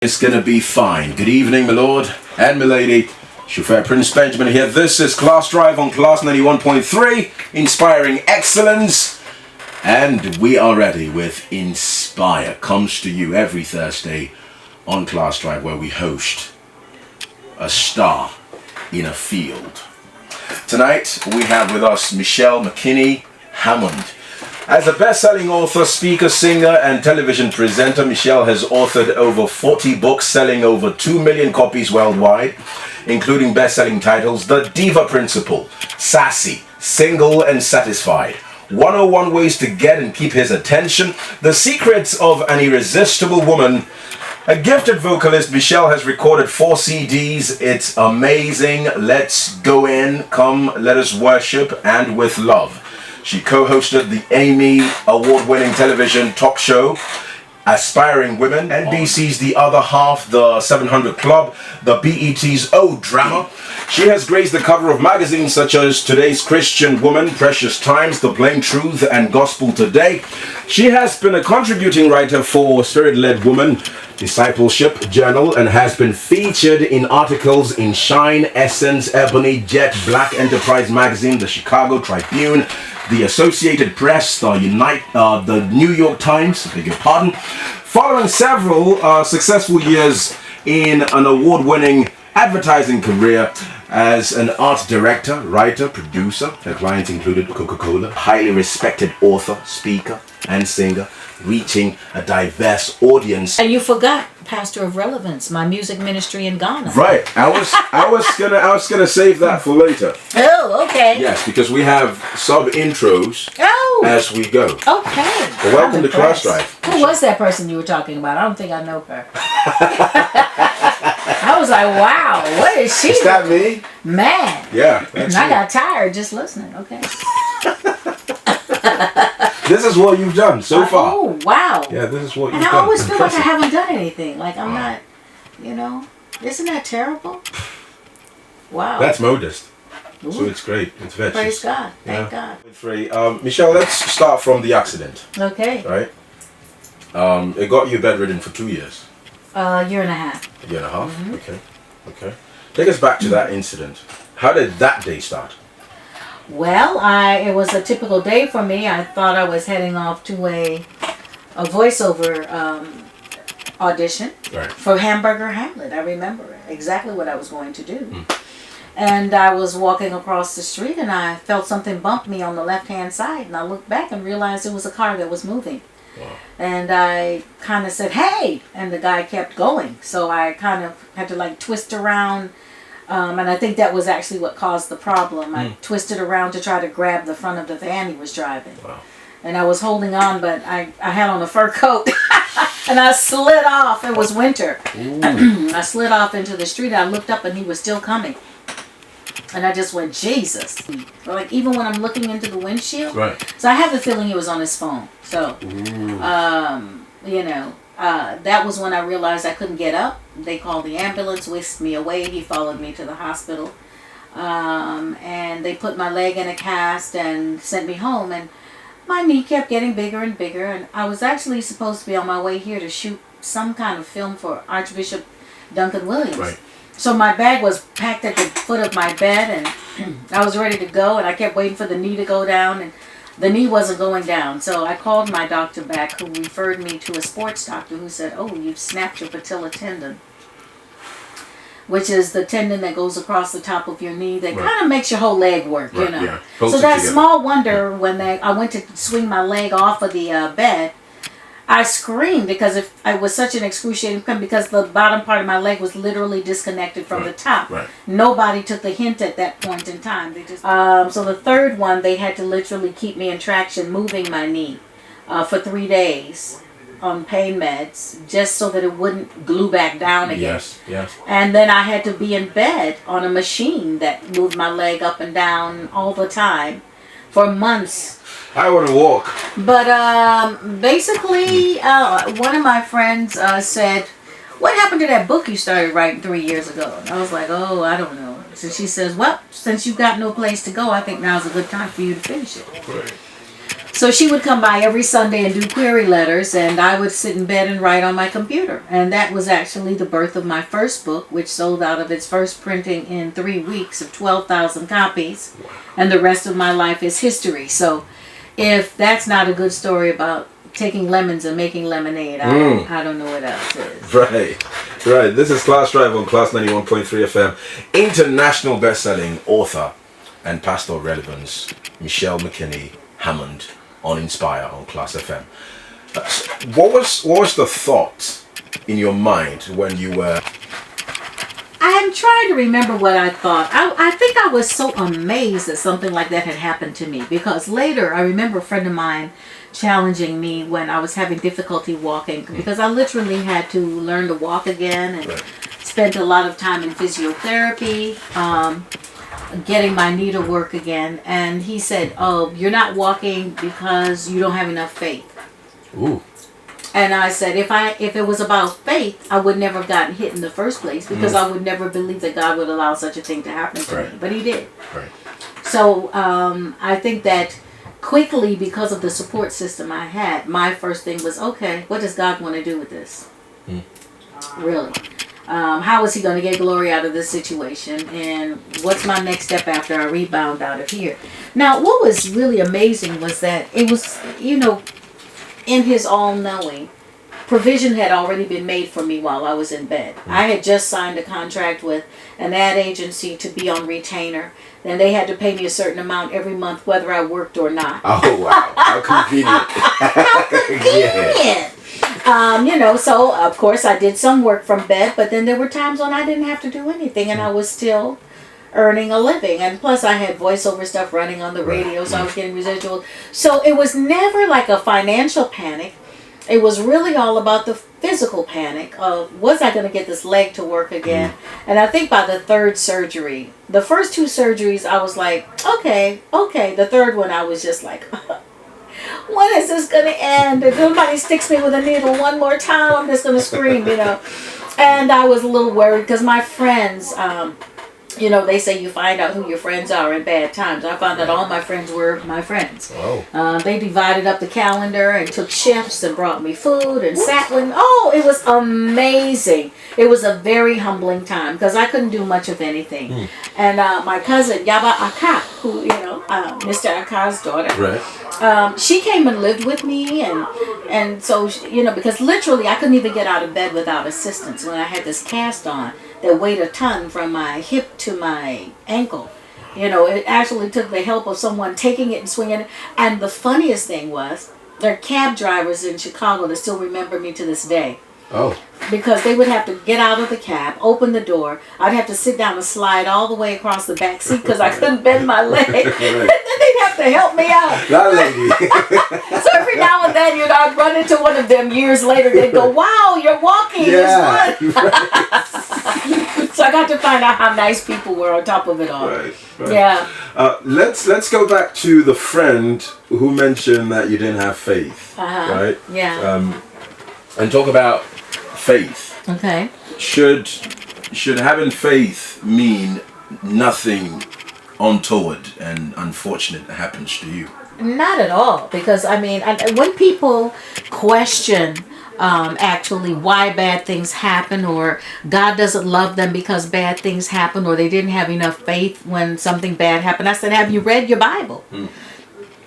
It's gonna be fine. Good evening, my lord and my lady. Chauffeur Prince Benjamin here. This is Class Drive on Class 91.3, inspiring excellence. And we are ready with Inspire. Comes to you every Thursday on Class Drive, where we host a star in a field. Tonight we have with us McKinney Hammond. As a best-selling author, speaker, singer, and television presenter, Michelle has authored over 40 books selling over 2 million copies worldwide, including best-selling titles The Diva Principle, Sassy, Single and Satisfied, 101 Ways to Get and Keep His Attention, The Secrets of an Irresistible Woman. A gifted vocalist, Michelle has recorded 4 CDs. It's amazing. Let's go in, come, let us worship, and with love. She co-hosted the Emmy Award-winning television talk show, Aspiring Women, NBC's The Other Half, The 700 Club, the BET's Oh Drama. She has graced the cover of magazines such as Today's Christian Woman, Precious Times, The Plain Truth, and Gospel Today. She has been a contributing writer for Spirit-Led Woman, Discipleship Journal, and has been featured in articles in Shine, Essence, Ebony, Jet, Black Enterprise Magazine, the Chicago Tribune, the Associated Press, the New York Times, beg your pardon. Following several successful years in an award-winning advertising career as an art director, writer, producer, her clients included Coca-Cola, highly respected author, speaker, and singer, reaching a diverse audience. And you forgot pastor of Relevance, my music ministry in Ghana. Right. I was gonna save that for later. Oh, okay. Yes, because we have sub intros as we go. Okay. Well, welcome to Class Drive. Who was that person you were talking about? I don't think I know her. I was like, wow, what is she? Is that me? Man. Yeah. That's I me. got tired just listening. Okay. This is what you've done so far. Oh, wow. Yeah, this is what you've and done. I always feel like I haven't done anything. Like I'm not, isn't that terrible? Wow. That's modest. Ooh. So it's great. It's virtuous. Praise God. Thank God. 3. Michelle, let's start from the accident. Okay. Right? It got you bedridden for 2 years. Year and a half. A year and a half? Mm-hmm. Okay. Take us back to that incident. How did that day start? Well, it was a typical day for me. I thought I was heading off to a voiceover audition for Hamburger Hamlet. I remember exactly what I was going to do. And I was walking across the street and I felt something bump me on the left-hand side. And I looked back and realized it was a car that was moving. Wow. And I kind of said, hey! And the guy kept going. So I kind of had to twist around. And I think that was actually what caused the problem. I twisted around to try to grab the front of the van he was driving. Wow. And I was holding on, but I had on a fur coat. And I slid off. It was winter. I slid off into the street. I looked up and he was still coming. And I just went, Jesus. Even when I'm looking into the windshield. Right. So I have the feeling he was on his phone. So, that was when I realized I couldn't get up. They called the ambulance, whisked me away. He followed me to the hospital. And they put my leg in a cast and sent me home. And my knee kept getting bigger and bigger. And I was actually supposed to be on my way here to shoot some kind of film for Archbishop Duncan Williams. Right. So my bag was packed at the foot of my bed. And I was ready to go. And I kept waiting for the knee to go down. And the knee wasn't going down, so I called my doctor back, who referred me to a sports doctor who said, oh, you've snapped your patella tendon, which is the tendon that goes across the top of your knee that kind of makes your whole leg work, Yeah. So that small wonder when I went to swing my leg off of the bed, I screamed because it was such an excruciating pain because the bottom part of my leg was literally disconnected from the top. Right. Nobody took the hint at that point in time. They just so the third one, they had to literally keep me in traction, moving my knee for 3 days on pain meds, just so that it wouldn't glue back down again. Yes. And then I had to be in bed on a machine that moved my leg up and down all the time for months. I want to walk. But basically, one of my friends said, what happened to that book you started writing 3 years ago? And I was like, oh, I don't know. So she says, well, since you've got no place to go, I think now's a good time for you to finish it. Right. So she would come by every Sunday and do query letters, and I would sit in bed and write on my computer. And that was actually the birth of my first book, which sold out of its first printing in 3 weeks of 12,000 copies. And the rest of my life is history. So if that's not a good story about taking lemons and making lemonade, I don't know what else is. Right. This is Class Drive on Class 91.3 FM. International best-selling author and pastor of relevance, Michelle McKinney, Hammond, on Inspire on Class FM. What was the thought in your mind when you were... I'm trying to remember what I thought. I think I was so amazed that something like that had happened to me, because later I remember a friend of mine challenging me when I was having difficulty walking, because I literally had to learn to walk again, and spent a lot of time in physiotherapy, getting my knee to work again. And he said, "Oh, you're not walking because you don't have enough faith." Ooh. And I said, if it was about faith, I would never have gotten hit in the first place, because I would never believe that God would allow such a thing to happen to me. But he did. Right. So I think that quickly, because of the support system I had, my first thing was, okay, what does God want to do with this? Really? How is he going to get glory out of this situation? And what's my next step after I rebound out of here? Now, what was really amazing was that it was, in his all-knowing, provision had already been made for me while I was in bed. I had just signed a contract with an ad agency to be on retainer. Then they had to pay me a certain amount every month, whether I worked or not. Oh, wow. How convenient. How convenient. So of course I did some work from bed, but then there were times when I didn't have to do anything, and I was still earning a living. And plus I had voiceover stuff running on the radio, so I was getting residuals. So it was never like a financial panic. It was really all about the physical panic of, was I going to get this leg to work again? And I think by the third surgery, the first 2 surgeries, I was like, okay. The third one, I was just like, when is this going to end? If somebody sticks me with a needle one more time, I'm just going to scream, And I was a little worried because my friends, they say you find out who your friends are in bad times. I found that all my friends were my friends. Oh. They divided up the calendar and took shifts and brought me food and sat with me. Oh, it was amazing. It was a very humbling time because I couldn't do much of anything. And my cousin, Yaba Aka, who, Mr. Aka's daughter, she came and lived with me. And so, because literally I couldn't even get out of bed without assistance when I had this cast on that weighed a ton from my hip to my ankle. It actually took the help of someone taking it and swinging it. And the funniest thing was, there are cab drivers in Chicago that still remember me to this day. Oh. Because they would have to get out of the cab, open the door. I'd have to sit down and slide all the way across the back seat because I couldn't bend my leg. And then they'd have to help me out. That lady. So every now and then, I'd run into one of them years later. They'd go, "Wow, you're walking." Yeah. So I got to find out how nice people were on top of it all. Right. Yeah. Let's go back to the friend who mentioned that you didn't have faith. Right. Yeah. And talk about faith. Okay. Should having faith mean nothing untoward and unfortunate that happens to you? Not at all, because when people question actually why bad things happen, or God doesn't love them because bad things happen, or they didn't have enough faith when something bad happened, I said, have you read your Bible?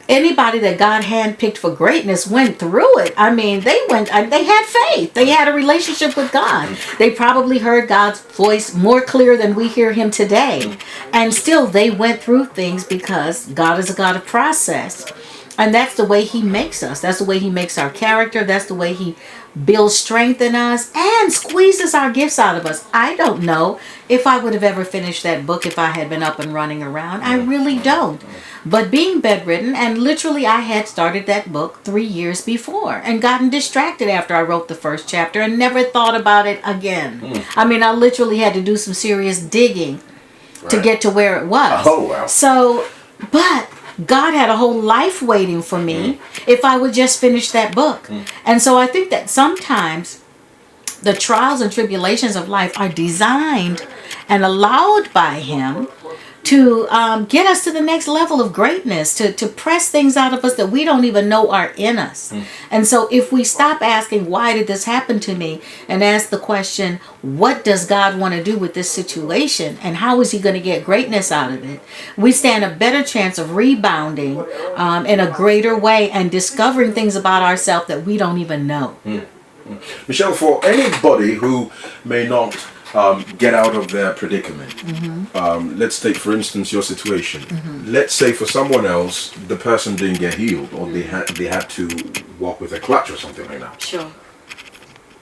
Anybody that God handpicked for greatness went through it. They had faith. They had a relationship with God. They probably heard God's voice more clear than we hear him today. And still they went through things because God is a God of process. And that's the way he makes us. That's the way he makes our character. That's the way he builds strength in us and squeezes our gifts out of us. I don't know if I would have ever finished that book if I had been up and running around. I really don't. But being bedridden, and literally I had started that book 3 years before and gotten distracted after I wrote the first chapter and never thought about it again. I literally had to do some serious digging to get to where it was. Oh, wow. So, but God had a whole life waiting for me if I would just finish that book. And so I think that sometimes the trials and tribulations of life are designed and allowed by him to get us to the next level of greatness, to press things out of us that we don't even know are in us. And so if we stop asking, why did this happen to me? And ask the question, what does God want to do with this situation? And how is he going to get greatness out of it? We stand a better chance of rebounding in a greater way and discovering things about ourselves that we don't even know. Michelle, for anybody who may not get out of their predicament. Let's take, for instance, your situation. Let's say for someone else, the person didn't get healed, or they had to walk with a clutch or something like that. Sure.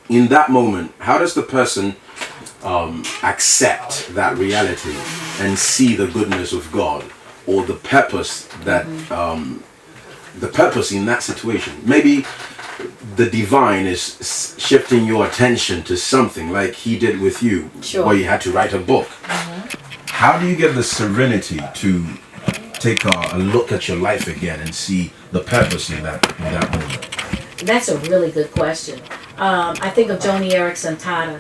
In that moment, how does the person accept that reality and see the goodness of God, or the purpose that the purpose in that situation? Maybe the divine is shifting your attention to something like he did with you, where you had to write a book. How do you get the serenity to take a look at your life again and see the purpose in that moment? That's a really good question. I think of Joni Eareckson Tada,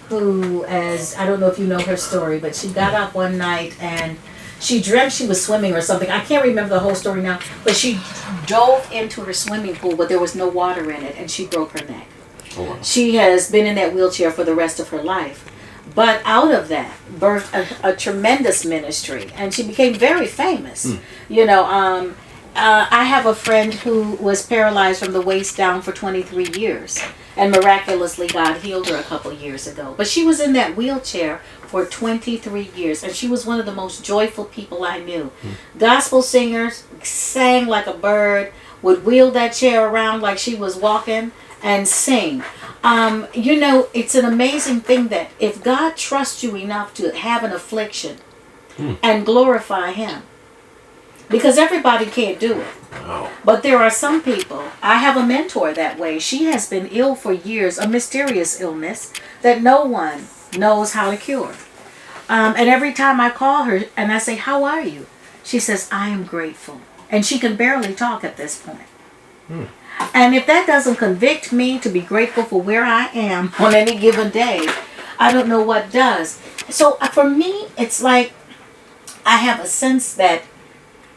who, as I don't know if you know her story, but she got up one night and she dreamt she was swimming or something. I can't remember the whole story now, but she dove into her swimming pool, but there was no water in it, and she broke her neck. Oh, wow. She has been in that wheelchair for the rest of her life. But out of that, birthed a tremendous ministry, and she became very famous. You know, I have a friend who was paralyzed from the waist down for 23 years, and miraculously God healed her a couple years ago. But she was in that wheelchair for 23 years, and she was one of the most joyful people I knew. Gospel singers, sang like a bird, would wheel that chair around like she was walking and sing. You know, it's an amazing thing that if God trusts you enough to have an affliction and glorify him, because everybody can't do it. Wow. But there are some people. I have a mentor that way. She has been ill for years, a mysterious illness that no one knows how to cure. And every time I call her and I say, how are you? She says, I am grateful. And she can barely talk at this point. And if that doesn't convict me to be grateful for where I am on any given day, I don't know what does. So for me, it's like I have a sense that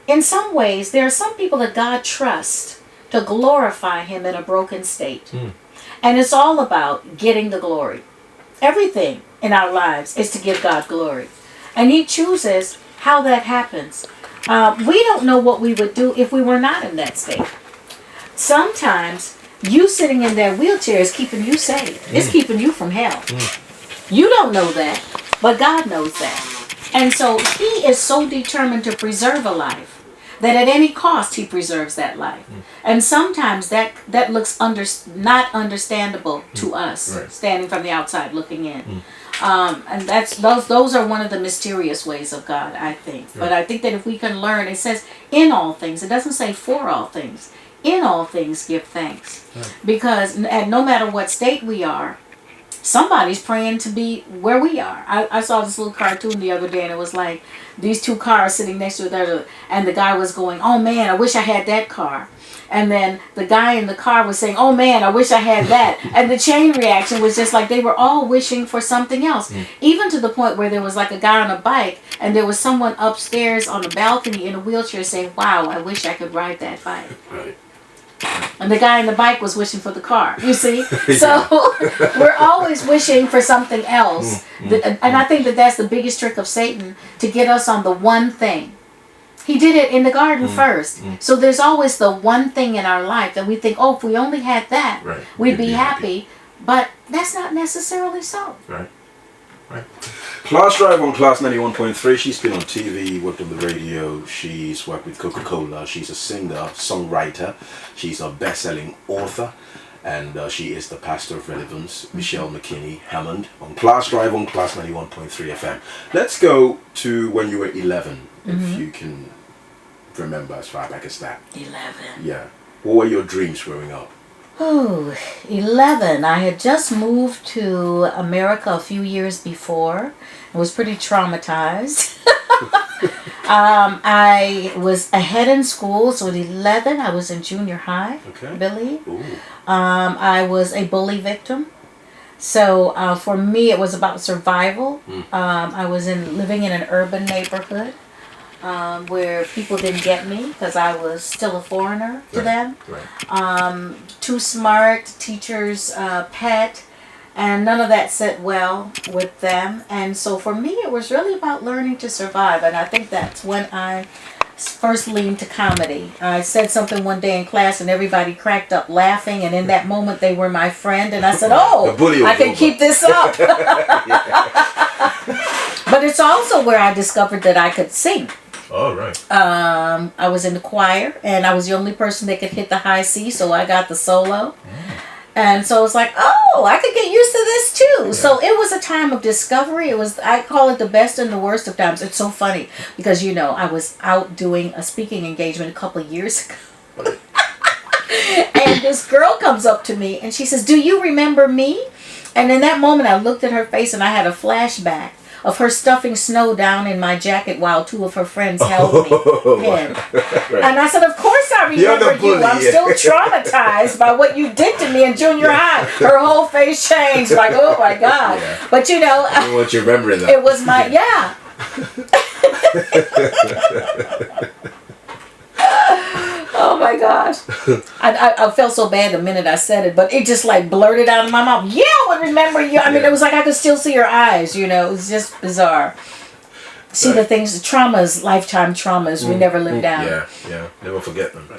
in some ways, there are some people that God trusts to glorify him in a broken state. And it's all about getting the glory. Everything in our lives is to give God glory. And he chooses how that happens. We don't know what we would do if we were not in that state. Sometimes you sitting in that wheelchair is keeping you safe. It's keeping you from hell. You don't know that, but God knows that. And so he is so determined to preserve a life that at any cost he preserves that life. And sometimes that looks not understandable to us, standing from the outside looking in. And those are one of the mysterious ways of God, I think. But I think that if we can learn, it says in all things. It doesn't say for all things. In all things give thanks. Because no matter what state we are, somebody's praying to be where we are. I saw this little cartoon the other day, and it was like these two cars sitting next to each other, and the guy was going, oh man, I wish I had that car. And then the guy in the car was saying, oh man, I wish I had that. And the chain reaction was just like they were all wishing for something else. Even to the point where there was like a guy on a bike, and there was someone upstairs on the balcony in a wheelchair saying, wow, I wish I could ride that bike. And the guy in the bike was wishing for the car, you see? So we're always wishing for something else. And I think that that's the biggest trick of Satan, to get us on the one thing. He did it in the garden first. So there's always the one thing in our life that we think, oh, if we only had that, we'd be happy. But that's not necessarily so. Right. Class Drive on Class 91.3. She's been on TV, worked on the radio. She's worked with Coca-Cola. She's a singer, songwriter. She's a best-selling author. And she is the pastor of Relevance, Michelle McKinney, Hammond, on Class Drive on Class 91.3 FM. Let's go to when you were 11, if you can remember as far back as that. 11. Yeah. What were your dreams growing up? Oh, 11. I had just moved to America a few years before. I was pretty traumatized. I was ahead in school, so at 11 I was in junior high, I believe. I was a bully victim. So for me it was about survival. I was living in an urban neighborhood. where people didn't get me because I was still a foreigner to them. Right. Too smart, teacher's pet, and none of that set well with them. And so for me, it was really about learning to survive. And I think that's when I first leaned to comedy. I said something one day in class and everybody cracked up laughing, and in that moment they were my friend, and I said, oh, I can keep this up. But it's also where I discovered that I could sing. Oh, right. I was in the choir, and I was the only person that could hit the high C, so I got the solo. And so it's like, oh, I could get used to this too. Yeah. So it was a time of discovery. It was, I call it the best and the worst of times. It's so funny because, you know, I was out doing a speaking engagement a couple of years ago. And this girl comes up to me and she says, do you remember me? And in that moment I looked at her face and I had a flashback of her stuffing snow down in my jacket while two of her friends held me in. Right. And I said, of course I remember you. I'm still traumatized by what you did to me in junior high. Her whole face changed, like, oh my God. Yeah. But you know, I don't want you to remember that. It was my, yeah. Oh my gosh. I felt so bad the minute I said it, but it just like blurted out of my mouth. Yeah, I would remember you. I mean, it was like I could still see her eyes, you know. It was just bizarre. See the things, the traumas, lifetime traumas we never live down. Yeah, never forget them.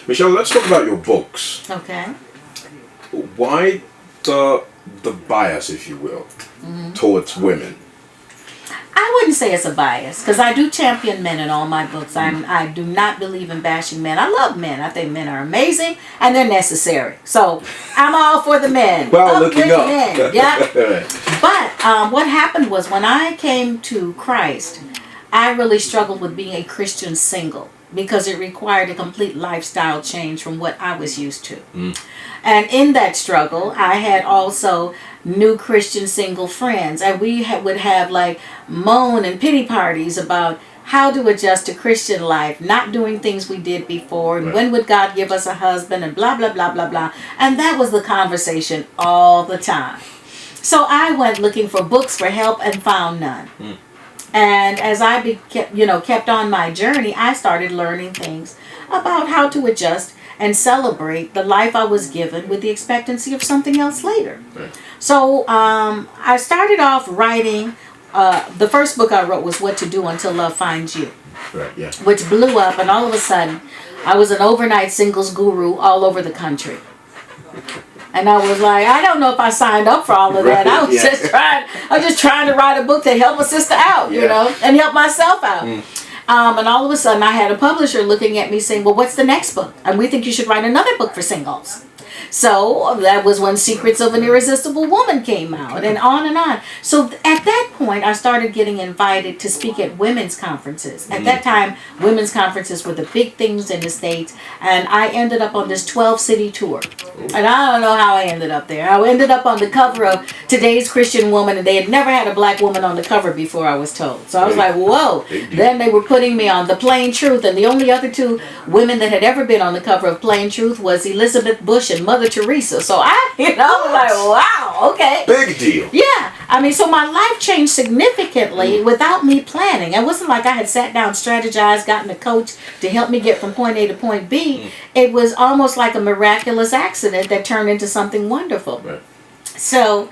Michelle, let's talk about your books. Okay. Why the bias, if you will, towards women? I wouldn't say it's a bias because I do champion men in all my books. I do not believe in bashing men. I love men. I think men are amazing and they're necessary. So I'm all for the men. Well, looking up. Men. Yeah. But what happened was when I came to Christ, I really struggled with being a Christian single because it required a complete lifestyle change from what I was used to. And in that struggle, I had also new Christian single friends, and we would have like moan and pity parties about how to adjust to Christian life, not doing things we did before, and when would God give us a husband, and blah, blah, blah, blah, blah. And that was the conversation all the time. So I went looking for books for help and found none. And as I kept on my journey, I started learning things about how to adjust and celebrate the life I was given with the expectancy of something else later. So I started off writing, the first book I wrote was What to Do Until Love Finds You, which blew up, and all of a sudden I was an overnight singles guru all over the country. And I was like, I don't know if I signed up for all of that. I was just trying to write a book to help a sister out, you know, and help myself out. And all of a sudden I had a publisher looking at me saying, well, what's the next book? And we think you should write another book for singles. So that was when Secrets of an Irresistible Woman came out, and on and on. So at that point, I started getting invited to speak at women's conferences. At that time, women's conferences were the big things in the States, and I ended up on this 12-city tour. And I don't know how I ended up there. I ended up on the cover of Today's Christian Woman, and they had never had a black woman on the cover before, I was told. So I was like, whoa. Then they were putting me on The Plain Truth, and the only other two women that had ever been on the cover of Plain Truth was Elizabeth Bush and Mother Teresa. So I was like, wow, okay. Big deal. Yeah. I mean, so my life changed significantly without me planning. It wasn't like I had sat down, strategized, gotten a coach to help me get from point A to point B. It was almost like a miraculous accident that turned into something wonderful. Right. So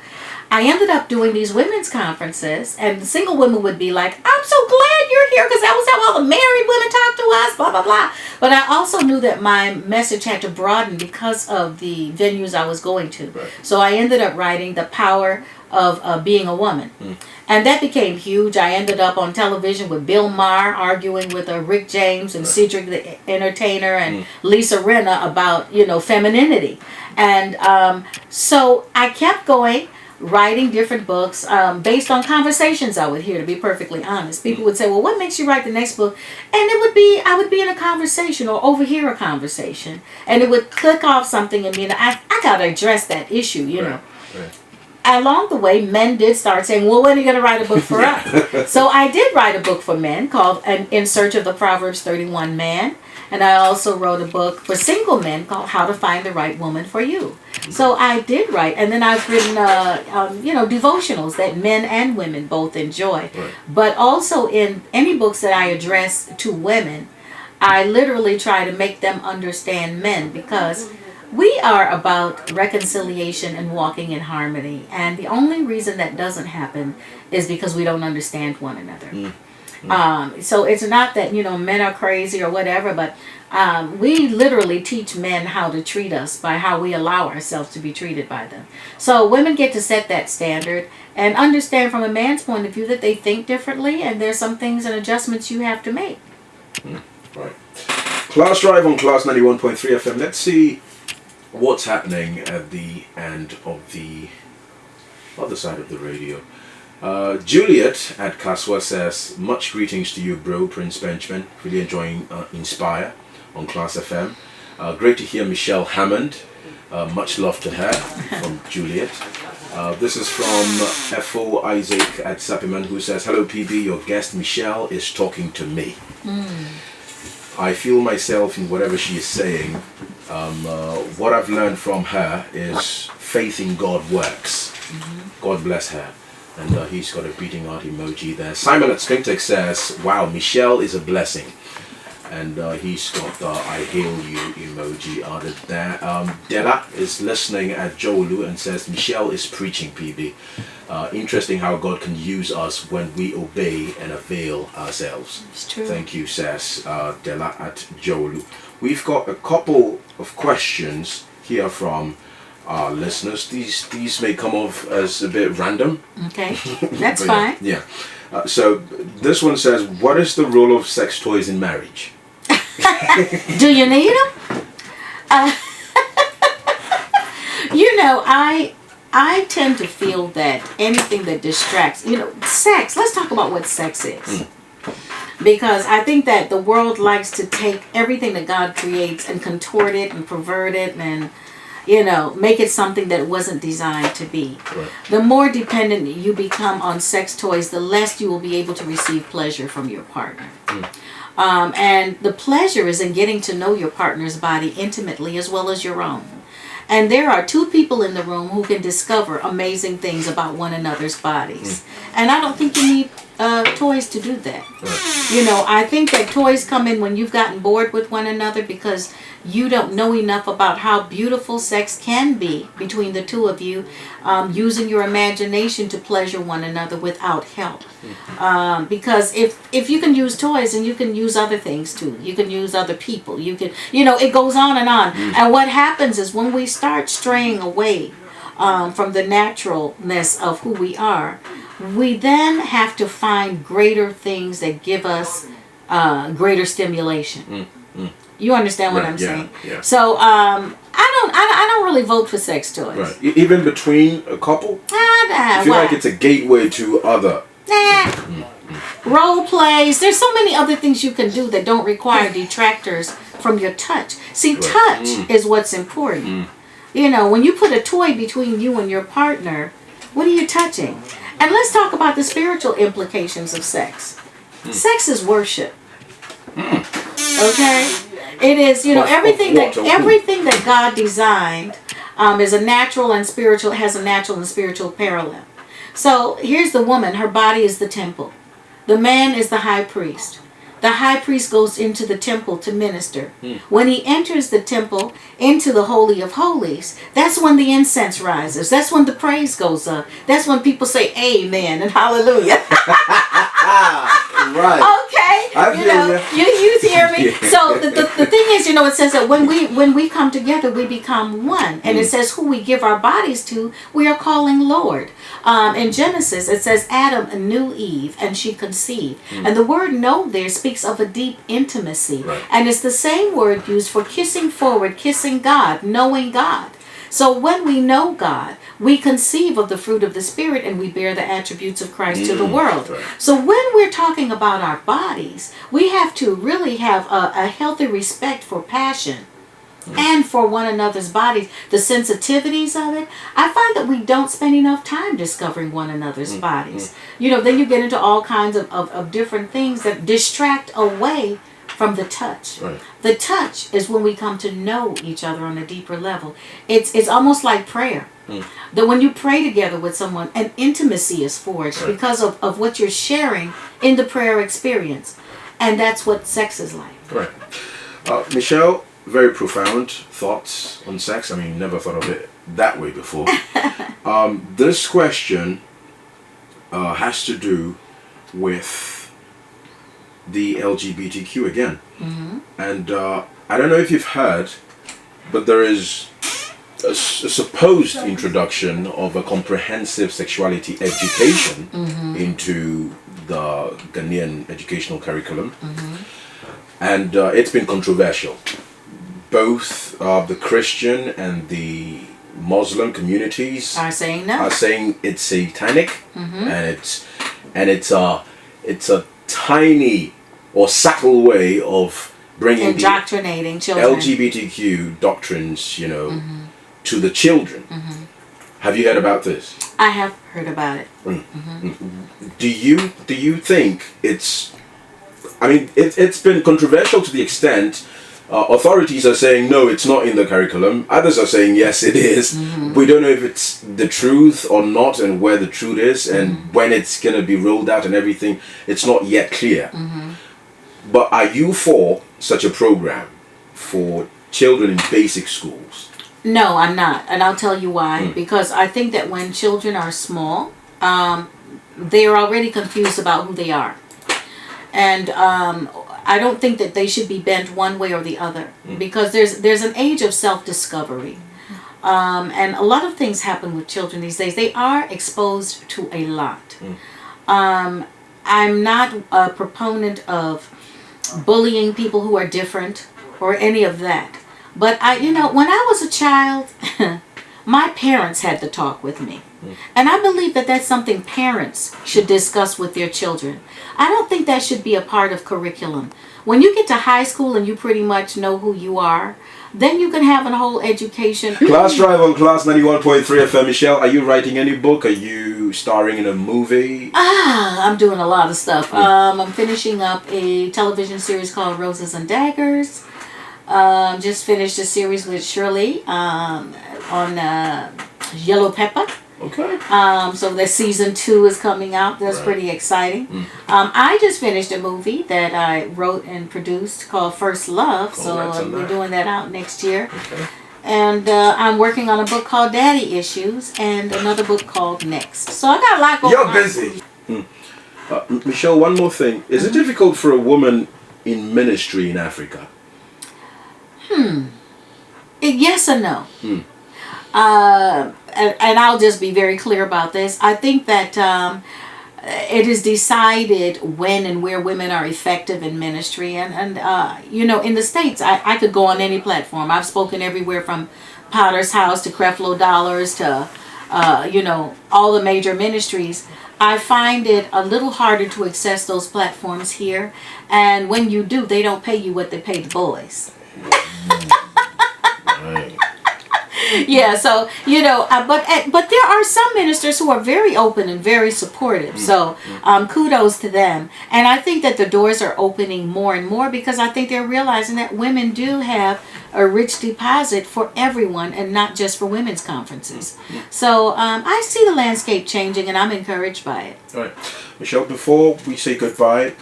I ended up doing these women's conferences, and the single women would be like, I'm so glad you're here because that was how all the married women talk to us, blah, blah, blah. But I also knew that my message had to broaden because of the venues I was going to. Right. So I ended up writing The Power of Being a Woman. And that became huge. I ended up on television with Bill Maher arguing with Rick James and Cedric the Entertainer and Lisa Rinna about, femininity. And so I kept going, writing different books based on conversations I would hear, to be perfectly honest. People would say, well, what makes you write the next book? And I would be in a conversation or overhear a conversation, and it would click off something in me, and I got to address that issue, you know. Right. Along the way, men did start saying, well, when are you going to write a book for us? So I did write a book for men called In Search of the Proverbs 31 Man. And I also wrote a book for single men called How to Find the Right Woman for You. So I did write, and then I've written, devotionals that men and women both enjoy. Right. But also in any books that I address to women, I literally try to make them understand men, because we are about reconciliation and walking in harmony. And the only reason that doesn't happen is because we don't understand one another. So it's not that, men are crazy or whatever, but we literally teach men how to treat us by how we allow ourselves to be treated by them. So women get to set that standard and understand from a man's point of view that they think differently, and there's some things and adjustments you have to make. Right. Class Drive on Class 91.3 FM. Let's see what's happening at the end of the other side of the radio. Juliet at Kaswa says, much greetings to you, bro, Prince Benjamin. Really enjoying Inspire on Class FM. Great to hear Michelle Hammond. Much love to her from Juliet. This is from F.O. Isaac at Sappiman, who says, hello, PB, your guest Michelle is talking to me. I feel myself in whatever she is saying. What I've learned from her is faith in God works. God bless her. And he's got a beating heart emoji there. Simon at Skrintek says, wow, Michelle is a blessing. And he's got the I hail you emoji added there. Della is listening at Joelu and says, Michelle is preaching, PB. Interesting how God can use us when we obey and avail ourselves. It's true. Thank you, says Della at Joelu. We've got a couple of questions here from our listeners. These may come off as a bit random. Okay, that's fine. Yeah. So this one says, what is the role of sex toys in marriage? Do you need them? I tend to feel that anything that distracts, sex, let's talk about what sex is. Because I think that the world likes to take everything that God creates and contort it and pervert it and, make it something that it wasn't designed to be. Right. The more dependent you become on sex toys, the less you will be able to receive pleasure from your partner. And the pleasure is in getting to know your partner's body intimately as well as your own. And there are two people in the room who can discover amazing things about one another's bodies. And I don't think you need toys to do that. Right. I think that toys come in when you've gotten bored with one another because you don't know enough about how beautiful sex can be between the two of you, using your imagination to pleasure one another without help. Because if you can use toys, and you can use other things too. You can use other people. You can, it goes on and on. And what happens is when we start straying away from the naturalness of who we are, we then have to find greater things that give us greater stimulation. You understand what I'm saying? Yeah. So I don't really vote for sex toys. Right. Even between a couple? I feel like it's a gateway to other. Role plays. There's so many other things you can do that don't require detractors from your touch. See, touch is what's important. When you put a toy between you and your partner, what are you touching? And let's talk about the spiritual implications of sex. Sex is worship. Okay? It is, everything that God designed is a natural and spiritual, has a natural and spiritual parallel. So here's the woman, her body is the temple. The man is the high priest. The high priest goes into the temple to minister. When he enters the temple into the Holy of Holies, that's when the incense rises. That's when the praise goes up. That's when people say amen and hallelujah. Right. Okay. You hear me? Yeah. So the thing is, it says that when we come together, we become one. And it says who we give our bodies to, we are calling Lord. In Genesis, it says Adam knew Eve and she conceived. And the word know there speaks of a deep intimacy. Right. And it's the same word used for kissing forward, kissing God, knowing God. So when we know God, we conceive of the fruit of the Spirit and we bear the attributes of Christ to the world. Right. So when we're talking about our bodies, we have to really have a healthy respect for passion and for one another's bodies, the sensitivities of it. I find that we don't spend enough time discovering one another's bodies. Then you get into all kinds of different things that distract away from the touch. Right. The touch is when we come to know each other on a deeper level. It's almost like prayer. That when you pray together with someone, an intimacy is forged because of what you're sharing in the prayer experience. And that's what sex is like. Right. Michelle, very profound thoughts on sex. I mean, never thought of it that way before. This question has to do with the LGBTQ again. And I don't know if you've heard, but there is a supposed introduction of a comprehensive sexuality education into the Ghanaian educational curriculum. And it's been controversial. Both the Christian and the Muslim communities Are saying no. are saying it's satanic, and it's a tiny or subtle way of bringing Indoctrinating children. LGBTQ doctrines, to the children. Have you heard about this? I have heard about it. Do you think it's? I mean, it's been controversial to the extent authorities are saying no, it's not in the curriculum. Others are saying yes, it is. We don't know if it's the truth or not, and where the truth is, and when it's gonna be rolled out and everything. It's not yet clear. But are you for such a program for children in basic schools? No, I'm not. And I'll tell you why. Because I think that when children are small, they are already confused about who they are. And I don't think that they should be bent one way or the other. Because there's an age of self-discovery. And a lot of things happen with children these days. They are exposed to a lot. I'm not a proponent of bullying people who are different or any of that. But when I was a child, my parents had to talk with me. And I believe that that's something parents should discuss with their children. I don't think that should be a part of curriculum. When you get to high school and you pretty much know who you are, then you can have a whole education. Class Drive on Class 91.3 FM. Michelle, are you writing any book? Are you starring in a movie? I'm doing a lot of stuff. I'm finishing up a television series called Roses and Daggers. Just finished a series with Shirley on Yellow Pepper. Okay. So the season 2 is coming out. That's pretty exciting. I just finished a movie that I wrote and produced called First Love. So we're doing that out next year. Okay. And I'm working on a book called Daddy Issues and another book called Next. So I got a lot going on. You're busy. Michelle, one more thing. Is it difficult for a woman in ministry in Africa? Yes and no. And I'll just be very clear about this. I think that it is decided when and where women are effective in ministry. And in the States, I could go on any platform. I've spoken everywhere from Potter's House to Creflo Dollars to, all the major ministries. I find it a little harder to access those platforms here. And when you do, they don't pay you what they pay the boys. Yeah, so but there are some ministers who are very open and very supportive. So kudos to them. And I think that the doors are opening more and more because I think they're realizing that women do have a rich deposit for everyone and not just for women's conferences. So I see the landscape changing and I'm encouraged by it. All right. Michelle, before we say goodbye,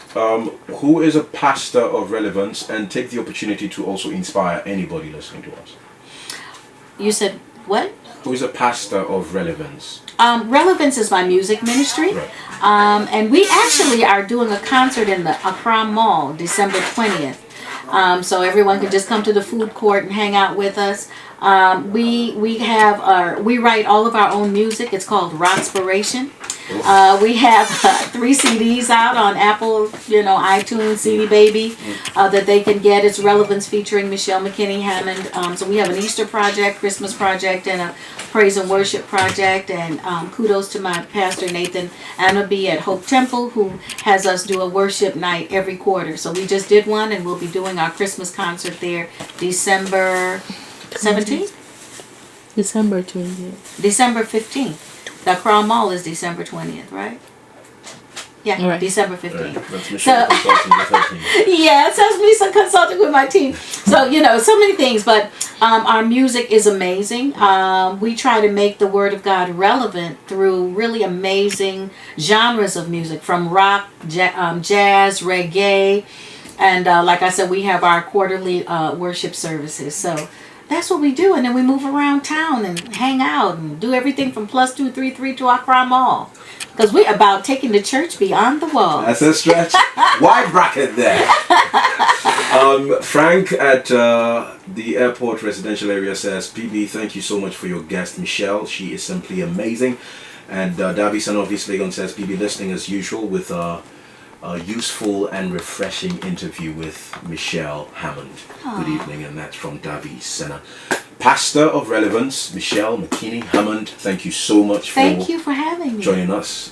who is a pastor of Relevance, and take the opportunity to also inspire anybody listening to us? You said what? Who is a pastor of Relevance? Relevance is my music ministry. Right. And we actually are doing a concert in the Accra Mall, December 20th. So everyone can just come to the food court and hang out with us. We write all of our own music. It's called Rockspiration. We have 3 CDs out on Apple, iTunes, CD Baby, that they can get. It's Relevance featuring Michelle McKinney, Hammond. So we have an Easter project, Christmas project, and a praise and worship project. And kudos to my pastor, Nathan Anabi at Hope Temple, who has us do a worship night every quarter. So we just did one, and we'll be doing our Christmas concert there December 17th? December 20th. December 15th. The Accra Mall is December 20th, right? Yeah, All right. December Right. 15th. That's Michelle consulting with her team. Yeah, it tells me some consulting with my team. So, so many things, but our music is amazing. We try to make the Word of God relevant through really amazing genres of music, from rock, jazz, reggae, and like I said, we have our quarterly worship services. So that's what we do, and then we move around town and hang out and do everything from Plus 233 to Accra Mall. Because we're about taking the church beyond the wall. That's a stretch. Wide bracket there. Frank at the airport residential area says, PB, thank you so much for your guest, Michelle. She is simply amazing. And Davi Son of East Legon says, PB, listening as usual with a useful and refreshing interview with Michelle Hammond. Good evening, and that's from Davi Senna. Pastor of Relevance, Michelle McKinney Hammond, thank you so much Thank you for having me. joining us